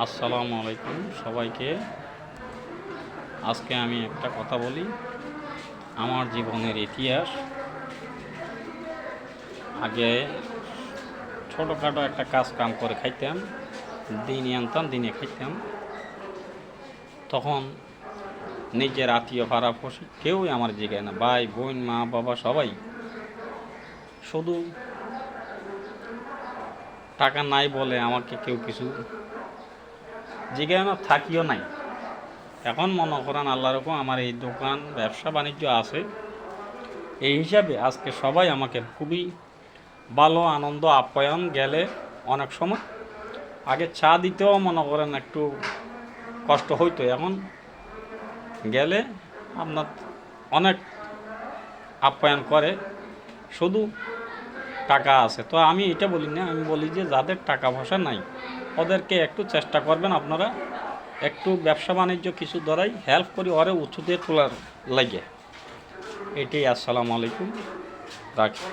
আসসালামু আলাইকুম সবাইকে। আজকে আমি একটা কথা বলি, আমার জীবনের ইতিহাস। আগে ছোটোখাটো একটা কাজ কাম করে খাইতাম, দিনে আনতাম দিনে খাইতাম। তখন নিজের আত্মীয় পাড়াপড়শি কেউই আমার জিগায় না, ভাই বোন মা বাবা সবাই। শুধু টাকা নাই বলে আমাকে কেউ কিছু জিগায় না, থাকিও নাই। এখন মনে করেন আল্লাহর রকম আমার এই দোকান ব্যবসা বাণিজ্য আছে, এই হিসাবে আজকে সবাই আমাকে খুবই ভালো আনন্দ আপ্যায়ন। গেলে অনেক সময় আগে চা দিতেও মনে করেন একটু কষ্ট হইতো, এখন গেলে আপনার অনেক আপ্যায়ন করে, শুধু টাকা আছে। তো আমি এটা বলি না, আমি বলি যে যাদের টাকা পয়সা নাই ওদেরকে একটু চেষ্টা করবেন আপনারা, একটু ব্যবসা বাণিজ্য কিছু ধরাই হেল্প করি ওরে উঁচুতে তোলার লাগে। এটাই। আসসালামু আলাইকুম, রাখি।